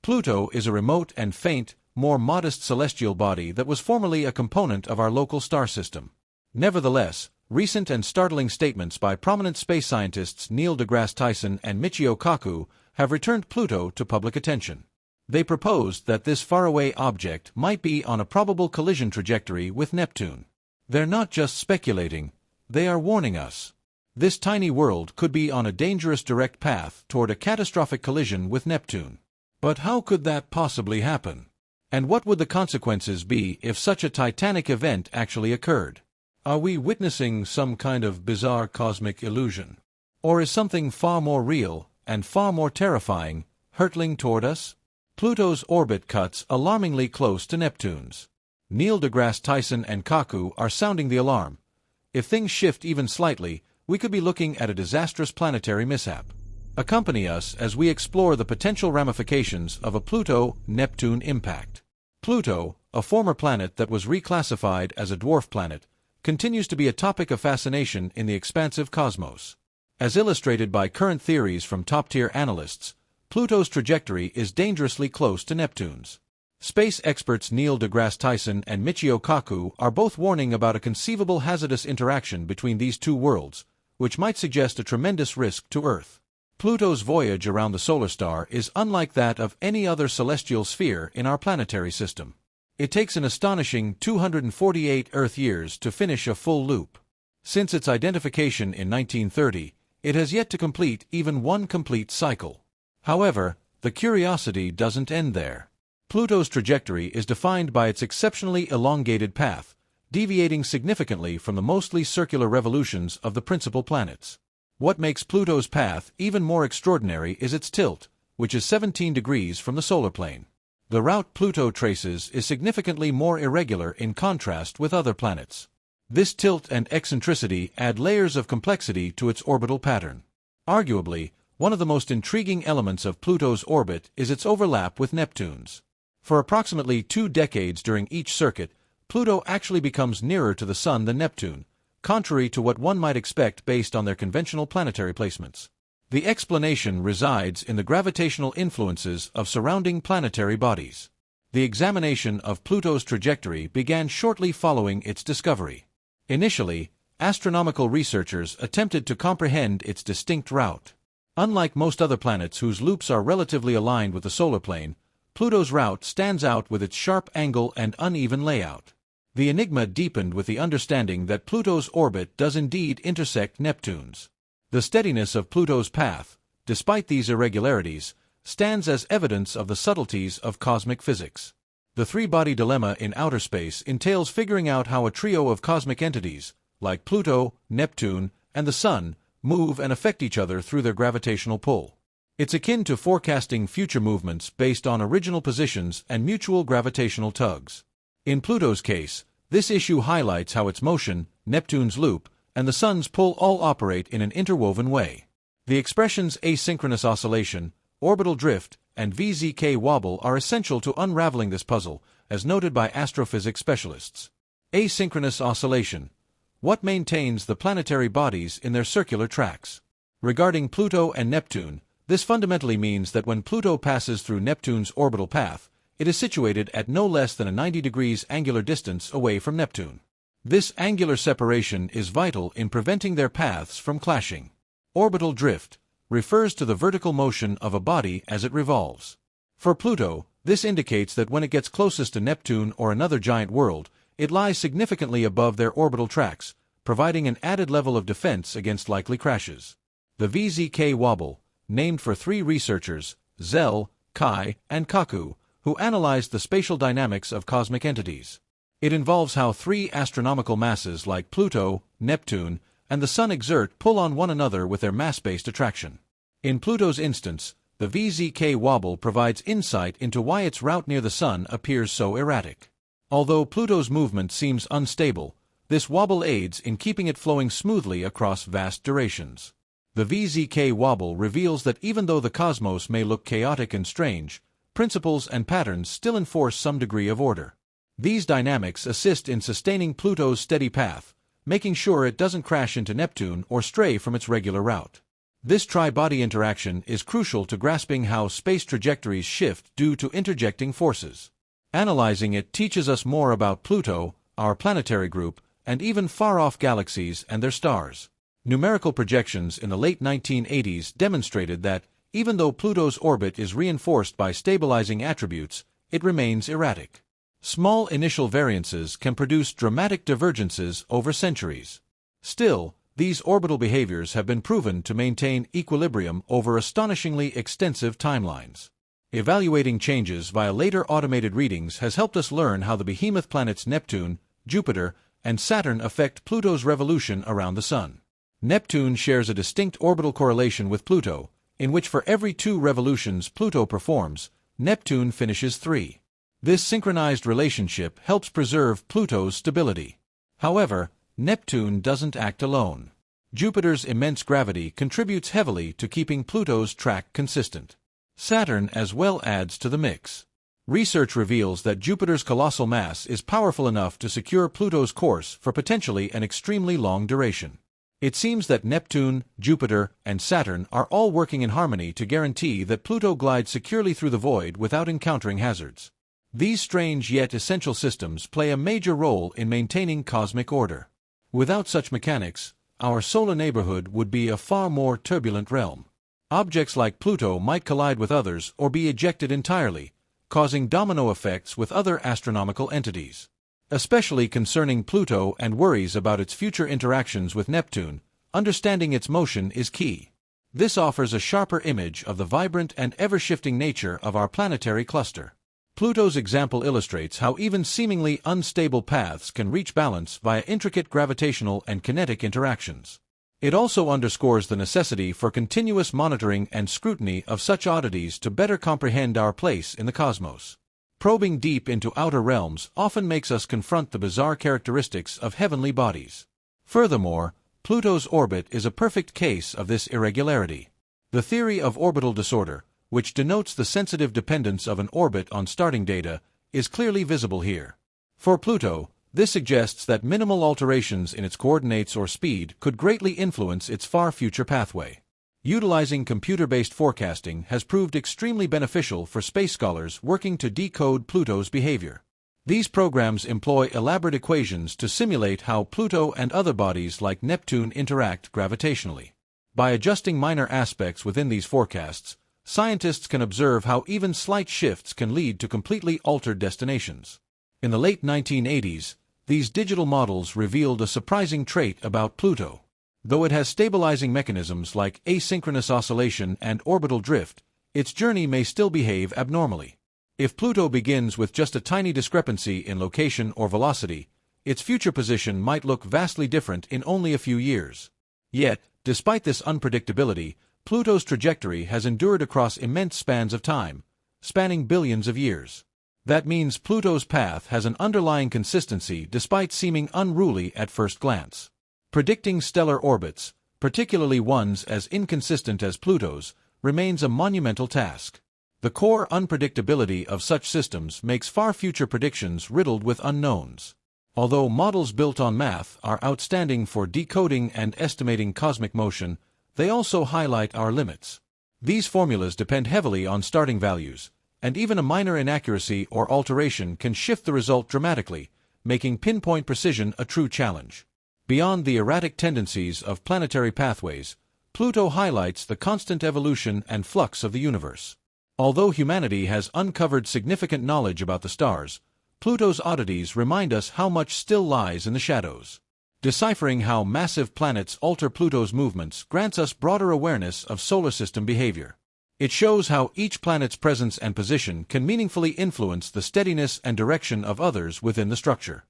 Pluto is a remote and faint, more modest celestial body that was formerly a component of our local star system. Nevertheless, recent and startling statements by prominent space scientists Neil deGrasse Tyson and Michio Kaku have returned Pluto to public attention. They proposed that this faraway object might be on a probable collision trajectory with Neptune. They're not just speculating, they are warning us. This tiny world could be on a dangerous direct path toward a catastrophic collision with Neptune. But how could that possibly happen? And what would the consequences be if such a titanic event actually occurred? Are we witnessing some kind of bizarre cosmic illusion? Or is something far more real and far more terrifying hurtling toward us? Pluto's orbit cuts alarmingly close to Neptune's. Neil deGrasse Tyson and Kaku are sounding the alarm. If things shift even slightly, we could be looking at a disastrous planetary mishap. Accompany us as we explore the potential ramifications of a Pluto-Neptune impact. Pluto, a former planet that was reclassified as a dwarf planet, continues to be a topic of fascination in the expansive cosmos. As illustrated by current theories from top-tier analysts, Pluto's trajectory is dangerously close to Neptune's. Space experts Neil deGrasse Tyson and Michio Kaku are both warning about a conceivable hazardous interaction between these two worlds, which might suggest a tremendous risk to Earth. Pluto's voyage around the solar star is unlike that of any other celestial sphere in our planetary system. It takes an astonishing 248 Earth years to finish a full loop. Since its identification in 1930, it has yet to complete even one complete cycle. However, the curiosity doesn't end there. Pluto's trajectory is defined by its exceptionally elongated path, deviating significantly from the mostly circular revolutions of the principal planets. What makes Pluto's path even more extraordinary is its tilt, which is 17 degrees from the solar plane. The route Pluto traces is significantly more irregular in contrast with other planets. This tilt and eccentricity add layers of complexity to its orbital pattern. Arguably, one of the most intriguing elements of Pluto's orbit is its overlap with Neptune's. For approximately 2 decades during each circuit, Pluto actually becomes nearer to the Sun than Neptune, contrary to what one might expect based on their conventional planetary placements. The explanation resides in the gravitational influences of surrounding planetary bodies. The examination of Pluto's trajectory began shortly following its discovery. Initially, astronomical researchers attempted to comprehend its distinct route. Unlike most other planets whose loops are relatively aligned with the solar plane, Pluto's route stands out with its sharp angle and uneven layout. The enigma deepened with the understanding that Pluto's orbit does indeed intersect Neptune's. The steadiness of Pluto's path, despite these irregularities, stands as evidence of the subtleties of cosmic physics. The three-body dilemma in outer space entails figuring out how a trio of cosmic entities, like Pluto, Neptune, and the Sun, move and affect each other through their gravitational pull. It's akin to forecasting future movements based on original positions and mutual gravitational tugs. In Pluto's case, this issue highlights how its motion, Neptune's loop, and the Sun's pull all operate in an interwoven way. The expressions asynchronous oscillation, orbital drift, and VZK wobble are essential to unraveling this puzzle, as noted by astrophysics specialists. Asynchronous oscillation. What maintains the planetary bodies in their circular tracks? Regarding Pluto and Neptune, this fundamentally means that when Pluto passes through Neptune's orbital path, it is situated at no less than a 90 degrees angular distance away from Neptune. This angular separation is vital in preventing their paths from clashing. Orbital drift refers to the vertical motion of a body as it revolves. For Pluto, this indicates that when it gets closest to Neptune or another giant world, it lies significantly above their orbital tracks, providing an added level of defense against likely crashes. The VZK wobble, named for 3 researchers, Zell, Kai, and Kaku, who analyzed the spatial dynamics of cosmic entities. It involves how 3 astronomical masses like Pluto, Neptune, and the Sun exert pull on one another with their mass-based attraction. In Pluto's instance, the VZK wobble provides insight into why its route near the Sun appears so erratic. Although Pluto's movement seems unstable, this wobble aids in keeping it flowing smoothly across vast durations. The VZK wobble reveals that even though the cosmos may look chaotic and strange, principles and patterns still enforce some degree of order. These dynamics assist in sustaining Pluto's steady path, making sure it doesn't crash into Neptune or stray from its regular route. This tri-body interaction is crucial to grasping how space trajectories shift due to interjecting forces. Analyzing it teaches us more about Pluto, our planetary group, and even far-off galaxies and their stars. Numerical projections in the late 1980s demonstrated that, even though Pluto's orbit is reinforced by stabilizing attributes, it remains erratic. Small initial variances can produce dramatic divergences over centuries. Still, these orbital behaviors have been proven to maintain equilibrium over astonishingly extensive timelines. Evaluating changes via later automated readings has helped us learn how the behemoth planets Neptune, Jupiter, and Saturn affect Pluto's revolution around the Sun. Neptune shares a distinct orbital correlation with Pluto, in which for every 2 revolutions Pluto performs, Neptune finishes 3. This synchronized relationship helps preserve Pluto's stability. However, Neptune doesn't act alone. Jupiter's immense gravity contributes heavily to keeping Pluto's track consistent. Saturn as well adds to the mix. Research reveals that Jupiter's colossal mass is powerful enough to secure Pluto's course for potentially an extremely long duration. It seems that Neptune, Jupiter, and Saturn are all working in harmony to guarantee that Pluto glides securely through the void without encountering hazards. These strange yet essential systems play a major role in maintaining cosmic order. Without such mechanics, our solar neighborhood would be a far more turbulent realm. Objects like Pluto might collide with others or be ejected entirely, causing domino effects with other astronomical entities. Especially concerning Pluto and worries about its future interactions with Neptune, understanding its motion is key. This offers a sharper image of the vibrant and ever-shifting nature of our planetary cluster. Pluto's example illustrates how even seemingly unstable paths can reach balance via intricate gravitational and kinetic interactions. It also underscores the necessity for continuous monitoring and scrutiny of such oddities to better comprehend our place in the cosmos. Probing deep into outer realms often makes us confront the bizarre characteristics of heavenly bodies. Furthermore, Pluto's orbit is a perfect case of this irregularity. The theory of orbital disorder, which denotes the sensitive dependence of an orbit on starting data, is clearly visible here. For Pluto, this suggests that minimal alterations in its coordinates or speed could greatly influence its far future pathway. Utilizing computer-based forecasting has proved extremely beneficial for space scholars working to decode Pluto's behavior. These programs employ elaborate equations to simulate how Pluto and other bodies like Neptune interact gravitationally. By adjusting minor aspects within these forecasts, scientists can observe how even slight shifts can lead to completely altered destinations. In the late 1980s, these digital models revealed a surprising trait about Pluto. Though it has stabilizing mechanisms like asynchronous oscillation and orbital drift, its journey may still behave abnormally. If Pluto begins with just a tiny discrepancy in location or velocity, its future position might look vastly different in only a few years. Yet, despite this unpredictability, Pluto's trajectory has endured across immense spans of time, spanning billions of years. That means Pluto's path has an underlying consistency despite seeming unruly at first glance. Predicting stellar orbits, particularly ones as inconsistent as Pluto's, remains a monumental task. The core unpredictability of such systems makes far future predictions riddled with unknowns. Although models built on math are outstanding for decoding and estimating cosmic motion, they also highlight our limits. These formulas depend heavily on starting values, and even a minor inaccuracy or alteration can shift the result dramatically, making pinpoint precision a true challenge. Beyond the erratic tendencies of planetary pathways, Pluto highlights the constant evolution and flux of the universe. Although humanity has uncovered significant knowledge about the stars, Pluto's oddities remind us how much still lies in the shadows. Deciphering how massive planets alter Pluto's movements grants us broader awareness of solar system behavior. It shows how each planet's presence and position can meaningfully influence the steadiness and direction of others within the structure.